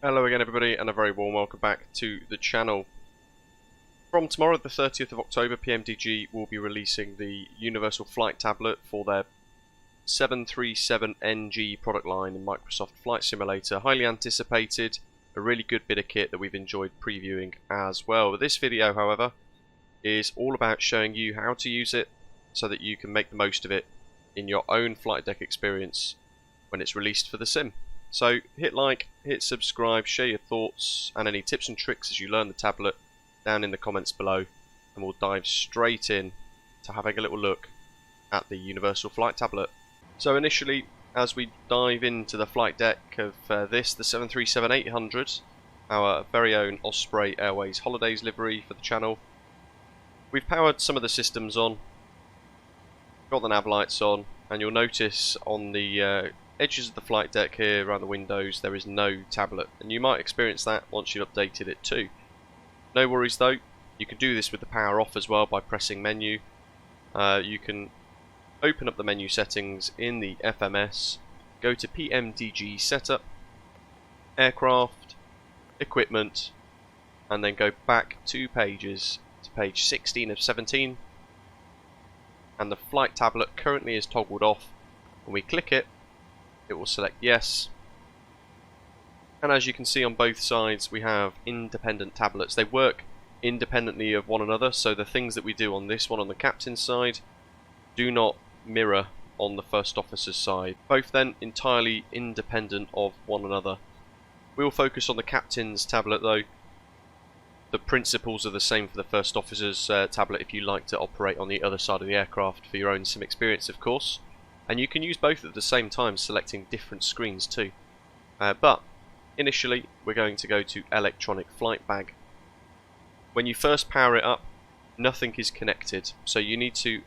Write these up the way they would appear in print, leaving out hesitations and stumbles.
Hello again everybody, and a very warm welcome back to the channel. From tomorrow the 30th of October, PMDG will be releasing the Universal Flight Tablet for their 737NG product line in Microsoft Flight Simulator. Highly anticipated, a really good bit of kit that we've enjoyed previewing as well. But this video, however, is all about showing you how to use it so that you can make the most of it in your own flight deck experience when it's released for the sim. So hit like, hit subscribe, share your thoughts and any tips and tricks as you learn the tablet down in the comments below, and we'll dive straight in to having a little look at the Universal Flight Tablet. So initially, as we dive into the flight deck of the 737-800, our very own Osprey Airways Holidays livery for the channel, we've powered some of the systems on, got the nav lights on, and you'll notice on the edges of the flight deck here around the windows there is no tablet, and you might experience that once you've updated it too. No worries though, you can do this with the power off as well by pressing menu. You can open up the menu settings in the FMS, go to PMDG setup, aircraft, equipment, and then go back 2 pages to page 16 of 17, and the flight tablet currently is toggled off. When we click it, it will select yes, and as you can see on both sides we have independent tablets. They work independently of one another, so the things that we do on this one on the captain's side do not mirror on the first officer's side. Both then entirely independent of one another. We will focus on the captain's tablet though. The principles are the same for the first officer's tablet if you like to operate on the other side of the aircraft for your own sim experience, of course. And you can use both at the same time, selecting different screens too. But initially we're going to go to electronic flight bag. When you first power it up, nothing is connected, so you need to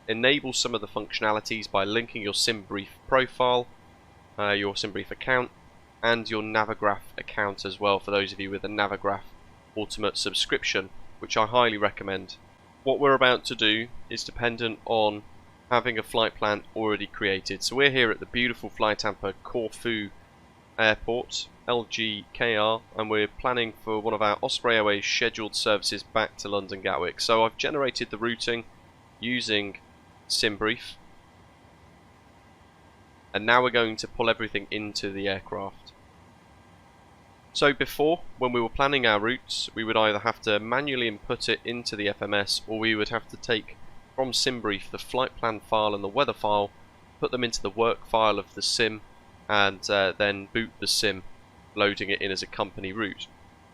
enable some of the functionalities by linking your Simbrief profile, your Simbrief account, and your Navigraph account as well, for those of you with a Navigraph Ultimate subscription, which I highly recommend. What we're about to do is dependent on having a flight plan already created. So we're here at the beautiful Flight Hamper Corfu Airport, LGKR, and we're planning for one of our Osprey Airways scheduled services back to London Gatwick. So I've generated the routing using Simbrief, and now we're going to pull everything into the aircraft. So before, when we were planning our routes, we would either have to manually input it into the FMS, or we would have to take from Simbrief the flight plan file and the weather file, put them into the work file of the sim, and then boot the sim, loading it in as a company route.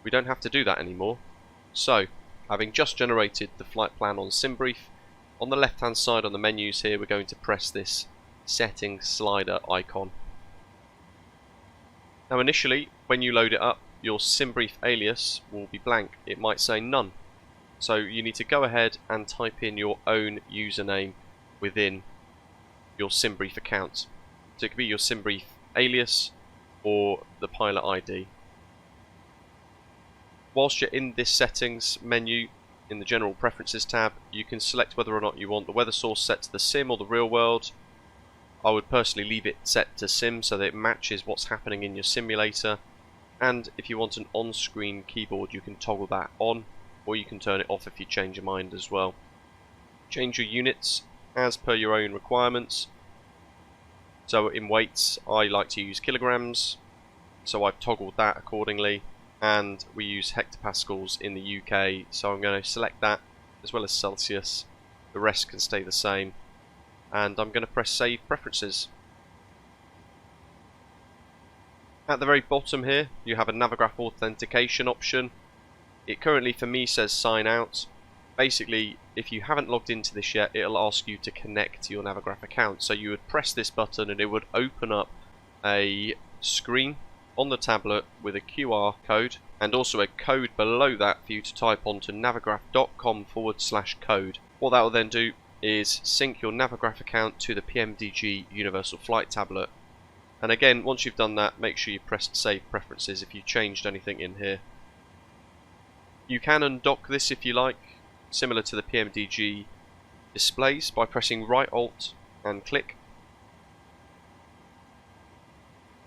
We don't have to do that anymore. So, having just generated the flight plan on Simbrief, on the left hand side on the menus here we're going to press this settings slider icon. Now initially, when you load it up, your Simbrief alias will be blank. It might say none. So you need to go ahead and type in your own username within your Simbrief account. So it could be your Simbrief alias or the pilot ID. Whilst you're in this settings menu, in the general preferences tab, you can select whether or not you want the weather source set to the sim or the real world. I would personally leave it set to sim so that it matches what's happening in your simulator, and if you want an on-screen keyboard you can toggle that on, or you can turn it off if you change your mind as well. Change your units as per your own requirements. So in weights I like to use kilograms, so I've toggled that accordingly, and we use hectopascals in the UK, so I'm going to select that as well as Celsius. The rest can stay the same, and I'm going to press Save Preferences. At the very bottom here you have a Navigraph authentication option. It currently for me says sign out. Basically, if you haven't logged into this yet, it'll ask you to connect to your Navigraph account. So you would press this button and it would open up a screen on the tablet with a QR code and also a code below that for you to type onto navigraph.com/code. What that will then do is sync your Navigraph account to the PMDG Universal Flight Tablet. And again, once you've done that, make sure you press Save Preferences if you changed anything in here. You can undock this if you like, similar to the PMDG displays, by pressing right Alt and click.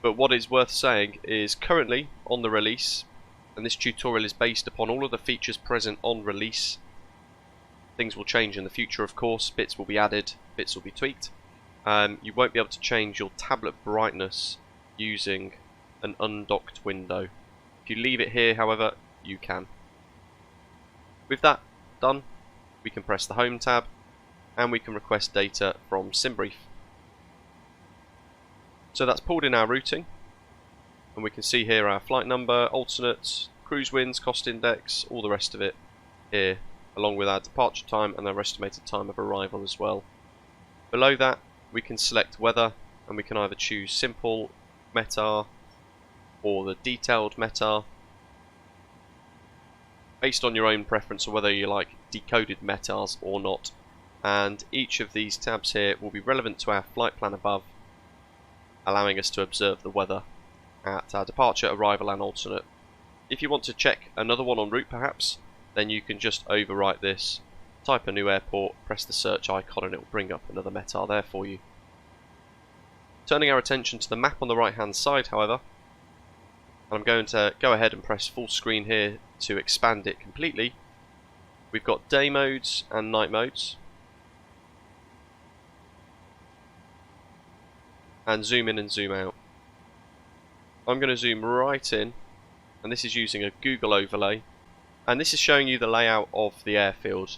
But what is worth saying is currently on the release, and this tutorial is based upon all of the features present on release. Things will change in the future, of course. Bits will be added, bits will be tweaked. You won't be able to change your tablet brightness using an undocked window. If you leave it here, however, you can. With that done, we can press the Home tab and we can request data from Simbrief. So that's pulled in our routing, and we can see here our flight number, alternates, cruise winds, cost index, all the rest of it here, along with our departure time and our estimated time of arrival as well. Below that, we can select weather, and we can either choose simple METAR or the detailed METAR, based on your own preference, or whether you like decoded METARs or not. And each of these tabs here will be relevant to our flight plan above, allowing us to observe the weather at our departure, arrival and alternate. If you want to check another one en route perhaps, then you can just overwrite this, type a new airport, press the search icon, and it will bring up another METAR there for you. Turning our attention to the map on the right hand side, however, I'm going to go ahead and press full screen here to expand it completely. We've got day modes and night modes. And zoom in and zoom out. I'm going to zoom right in, and this is using a Google overlay, and this is showing you the layout of the airfield.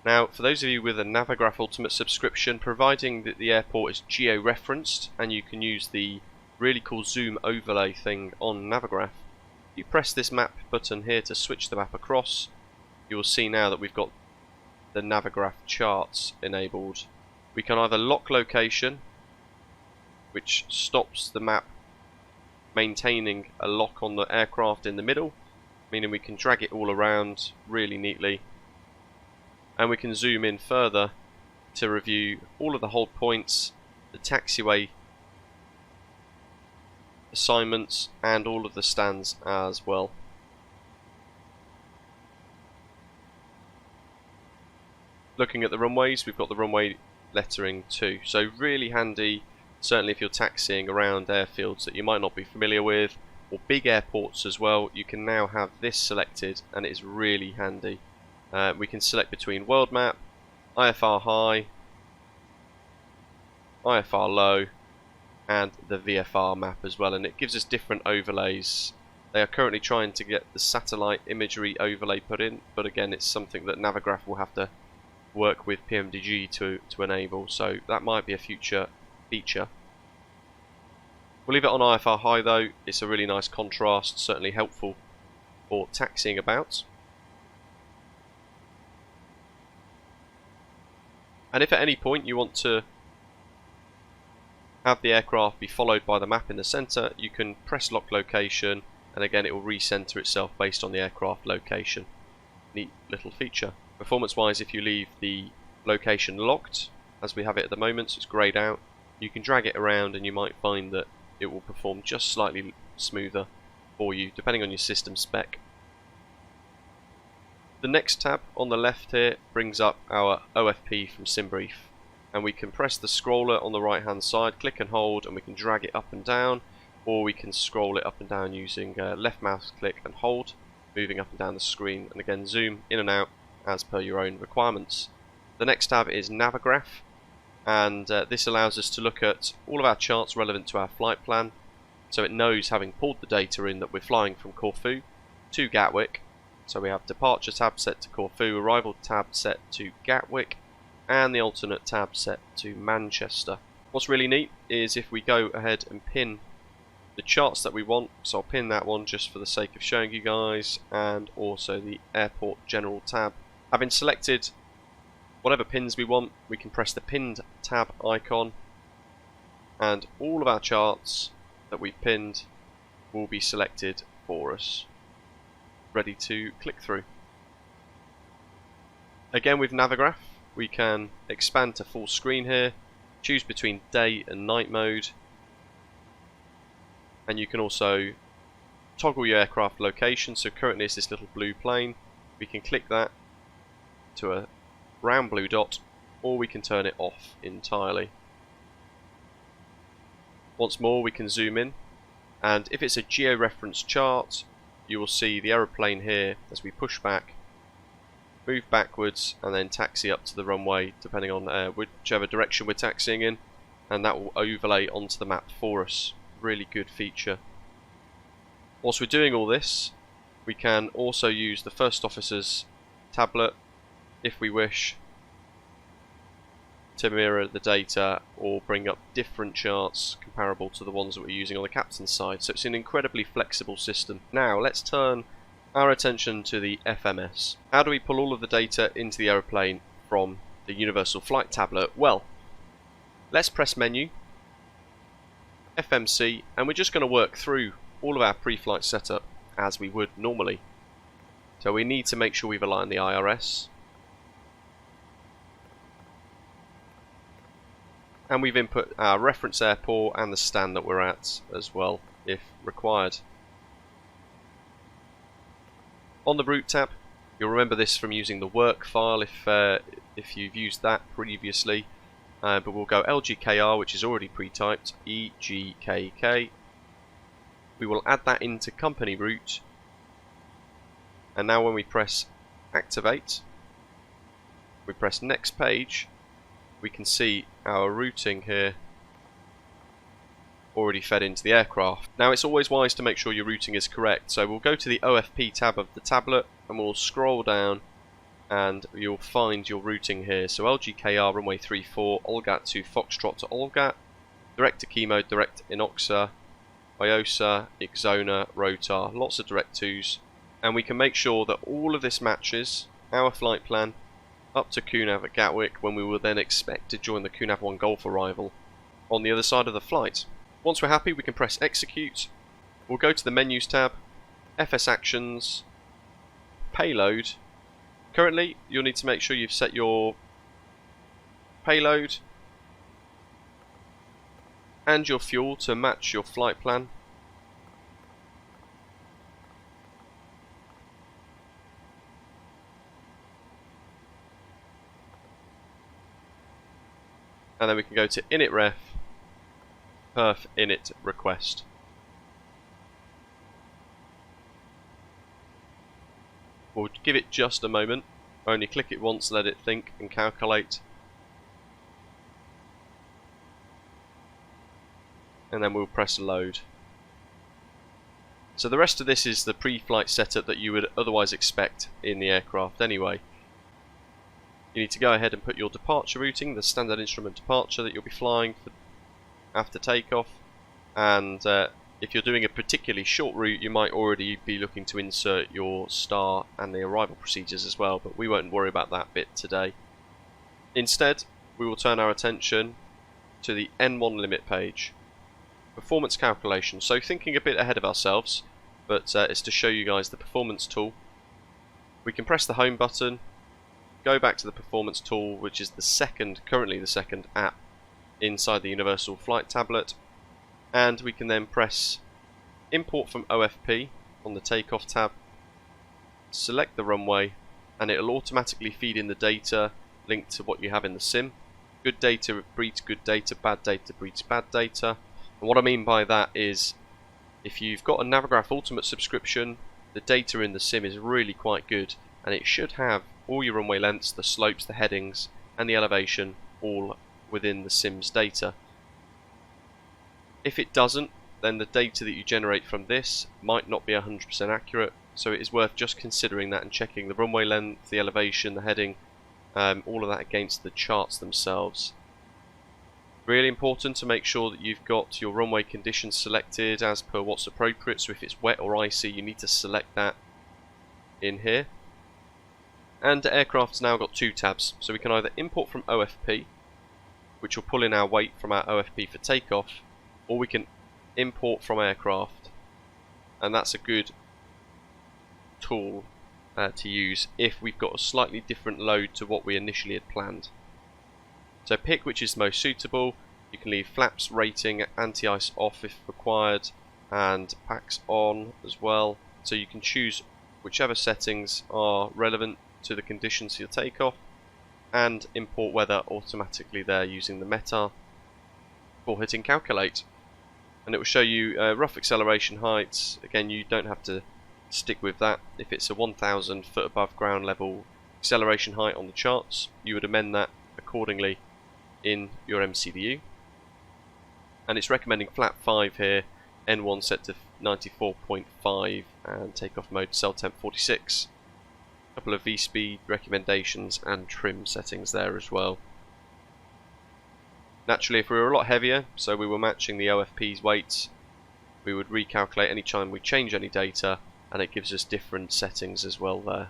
Now, for those of you with a Navigraph Ultimate subscription, providing that the airport is geo-referenced and you can use the really cool zoom overlay thing on Navigraph, you press this map button here to switch the map across. You will see now that we've got the Navigraph charts enabled. We can either lock location, which stops the map maintaining a lock on the aircraft in the middle, meaning we can drag it all around really neatly, and we can zoom in further to review all of the hold points, the taxiway assignments, and all of the stands as well. Looking at the runways, we've got the runway lettering too, so really handy. Certainly if you're taxiing around airfields that you might not be familiar with, or big airports as well, you can now have this selected, and it's really handy. We can select between world map, IFR high, IFR low, and the VFR map as well, and it gives us different overlays. They are currently trying to get the satellite imagery overlay put in, but again it's something that Navigraph will have to work with PMDG to enable, so that might be a future feature. We'll leave it on IFR high though. It's a really nice contrast, certainly helpful for taxiing about. And if at any point you want to have the aircraft be followed by the map in the centre, you can press lock location, and again it will recenter itself based on the aircraft location. Neat little feature. Performance wise, if you leave the location locked, as we have it at the moment, so it's greyed out, you can drag it around and you might find that it will perform just slightly smoother for you, depending on your system spec. The next tab on the left here brings up our OFP from Simbrief, and we can press the scroller on the right hand side, click and hold, and we can drag it up and down, or we can scroll it up and down using left mouse click and hold, moving up and down the screen, and again zoom in and out as per your own requirements. The next tab is Navigraph, and this allows us to look at all of our charts relevant to our flight plan, so it knows, having pulled the data in, that we're flying from Corfu to Gatwick. So we have departure tab set to Corfu, arrival tab set to Gatwick, and the alternate tab set to Manchester. What's really neat is if we go ahead and pin the charts that we want, so I'll pin that one just for the sake of showing you guys, and also the airport general tab. Having selected whatever pins we want, we can press the pinned tab icon, and all of our charts that we've pinned will be selected for us, ready to click through. Again with Navigraph, we can expand to full screen here, choose between day and night mode, and you can also toggle your aircraft location. So currently it's this little blue plane. We can click that to a round blue dot, or we can turn it off entirely. Once more, we can zoom in And if it's a georeference chart, you will see the aeroplane here as we push back, move backwards, and then taxi up to the runway, depending on whichever direction we're taxiing in, and that will overlay onto the map for us. Really good feature. Whilst we're doing all this, we can also use the first officer's tablet, if we wish, to mirror the data or bring up different charts comparable to the ones that we're using on the captain's side. So it's an incredibly flexible system. Now let's turn our attention to the FMS. How do we pull all of the data into the aeroplane from the Universal Flight Tablet? Well, let's press Menu, FMC, and we're just going to work through all of our pre-flight setup as we would normally. So we need to make sure we've aligned the IRS, and we've input our reference airport and the stand that we're at as well, if required. On the route tab, you'll remember this from using the work file if you've used that previously, but we'll go LGKR, which is already pre-typed, EGKK. We will add that into company route, and now when we press activate, we press next page, we can see our routing here already fed into the aircraft. Now it's always wise to make sure your routing is correct, so we'll go to the OFP tab of the tablet and we'll scroll down and you'll find your routing here. So LGKR runway 34, Olgat to Foxtrot to Olgat, direct to key mode, direct Inoxa, IOSA, Ixona, Rotar, lots of direct twos, and we can make sure that all of this matches our flight plan up to QNAV at Gatwick, when we will then expect to join the QNAV 1 Golf arrival on the other side of the flight. Once we're happy, we can press execute. We'll go to the menus tab, FS actions, payload. Currently you'll need to make sure you've set your payload and your fuel to match your flight plan. And then we can go to init ref, perf init request. We'll give it just a moment, only click it once, let it think and calculate. And then we'll press load. So the rest of this is the pre-flight setup that you would otherwise expect in the aircraft anyway. You need to go ahead and put your departure routing, the standard instrument departure that you'll be flying for after takeoff, and if you're doing a particularly short route you might already be looking to insert your star and the arrival procedures as well, but we won't worry about that bit today. Instead we will turn our attention to the N1 limit page, performance calculation. So thinking a bit ahead of ourselves, but it's to show you guys the performance tool. We can press the home button, go back to the performance tool, which is currently the second app inside the Universal Flight Tablet, and we can then press import from OFP on the takeoff tab, select the runway, and it will automatically feed in the data linked to what you have in the sim. Good data breeds good data, bad data breeds bad data. And what I mean by that is, if you've got a Navigraph Ultimate subscription, the data in the sim is really quite good, and it should have all your runway lengths, the slopes, the headings, and the elevation all within the sim's data. If it doesn't, then the data that you generate from this might not be 100% accurate, so it is worth just considering that and checking the runway length, the elevation, the heading, all of that against the charts themselves. Really important to make sure that you've got your runway conditions selected as per what's appropriate, so if it's wet or icy you need to select that in here. And the aircraft's now got two tabs, so we can either import from OFP, which will pull in our weight from our OFP for takeoff, or we can import from aircraft, and that's a good tool to use if we've got a slightly different load to what we initially had planned. So pick which is most suitable. You can leave flaps, rating, anti-ice off if required, and packs on as well, so you can choose whichever settings are relevant to the conditions for your takeoff, and import weather automatically there using the METAR before hitting calculate. and it will show you rough acceleration heights. Again, you don't have to stick with that. If it's a 1,000 foot above ground level acceleration height on the charts, you would amend that accordingly in your MCDU. And it's recommending flap 5 here, N1 set to 94.5 and takeoff mode cell temp 46. A couple of V-speed recommendations and trim settings there as well. Naturally, if we were a lot heavier, so we were matching the OFP's weights, we would recalculate any time we change any data, and it gives us different settings as well there.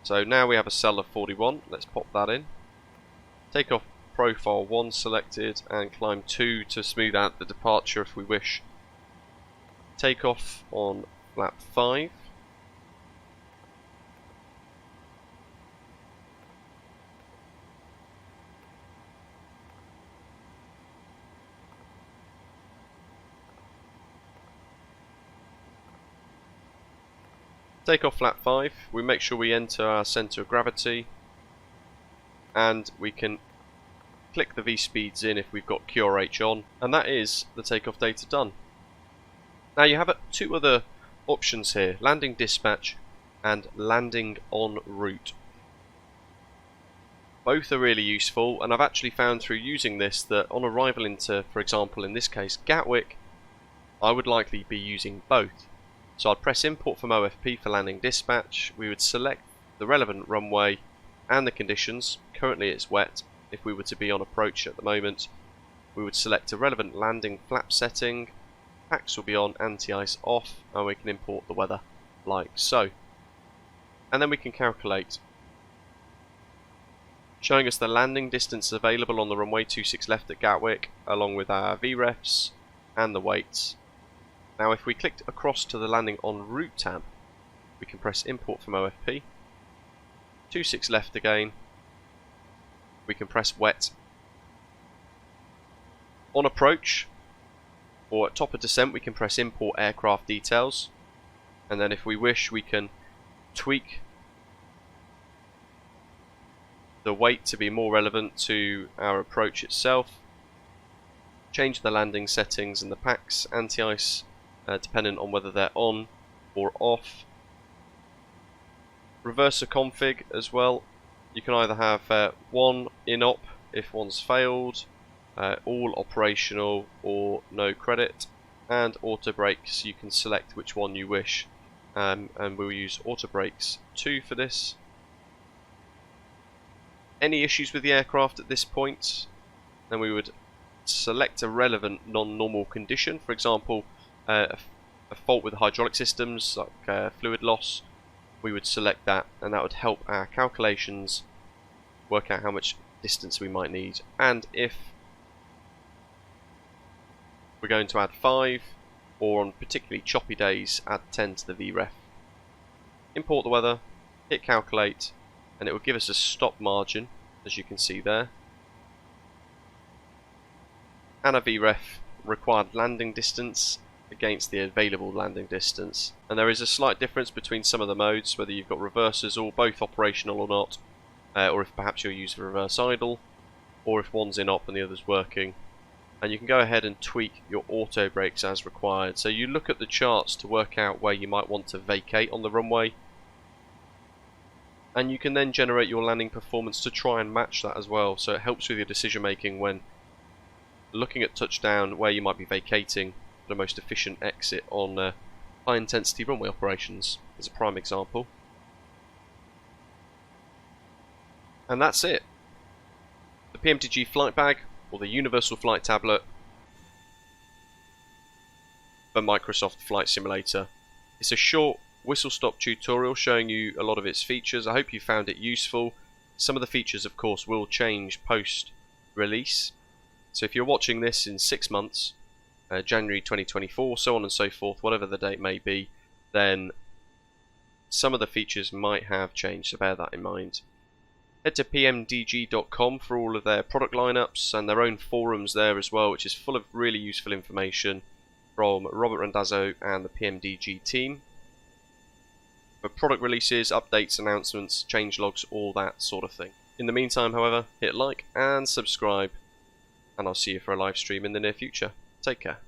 So now we have a cell of 41, let's pop that in. Take off profile 1 selected and climb 2 to smooth out the departure if we wish. Take off on flap 5. Take off flap 5, we make sure we enter our centre of gravity, and we can click the V-speeds in if we've got QRH on, and that is the takeoff data done. Now you have two other options here, landing dispatch and landing en route. Both are really useful, and I've actually found through using this that on arrival into, for example in this case, Gatwick, I would likely be using both. So I'd press import from OFP for landing dispatch, we would select the relevant runway and the conditions. Currently it's wet. If we were to be on approach at the moment, we would select a relevant landing flap setting, packs will be on, anti-ice off, and we can import the weather like so. And then we can calculate, showing us the landing distance available on the runway 26 left at Gatwick, along with our VREFs and the weights. Now if we clicked across to the landing en route tab, we can press import from OFP, 26 left again, we can press wet. On approach, or at top of descent, we can press import aircraft details, and then if we wish we can tweak the weight to be more relevant to our approach itself, change the landing settings and the packs, anti-ice dependent on whether they're on or off. Reverser config as well, you can either have one in-op if one's failed, all operational or no credit, and auto brakes, you can select which one you wish, and we'll use auto brakes 2 for this. Any issues with the aircraft at this point, then we would select a relevant non-normal condition, for example a fault with the hydraulic systems like fluid loss. We would select that, and that would help our calculations work out how much distance we might need. And if we're going to add 5, or on particularly choppy days add 10 to the VREF. Import the weather, hit calculate, and it will give us a stop margin, as you can see there, and a VREF required landing distance against the available landing distance. And there is a slight difference between some of the modes, whether you've got reversers or both operational or not, or if perhaps you'll use the reverse idle, or if one's in op and the other's working. And you can go ahead and tweak your auto brakes as required. So you look at the charts to work out where you might want to vacate on the runway, and you can then generate your landing performance to try and match that as well. So it helps with your decision making when looking at touchdown, where you might be vacating the most efficient exit on high intensity runway operations as a prime example. And that's it. The PMDG flight bag, or the Universal Flight Tablet for Microsoft Flight Simulator. It's a short whistle-stop tutorial showing you a lot of its features. I hope you found it useful. Some of the features, of course, will change post-release. So if you're watching this in 6 months, January 2024, so on and so forth, whatever the date may be, then some of the features might have changed, so bear that in mind. Head to pmdg.com for all of their product lineups and their own forums there as well, which is full of really useful information from Robert Randazzo and the PMDG team. For product releases, updates, announcements, changelogs, all that sort of thing. In the meantime, however, hit like and subscribe, and I'll see you for a live stream in the near future. Take care.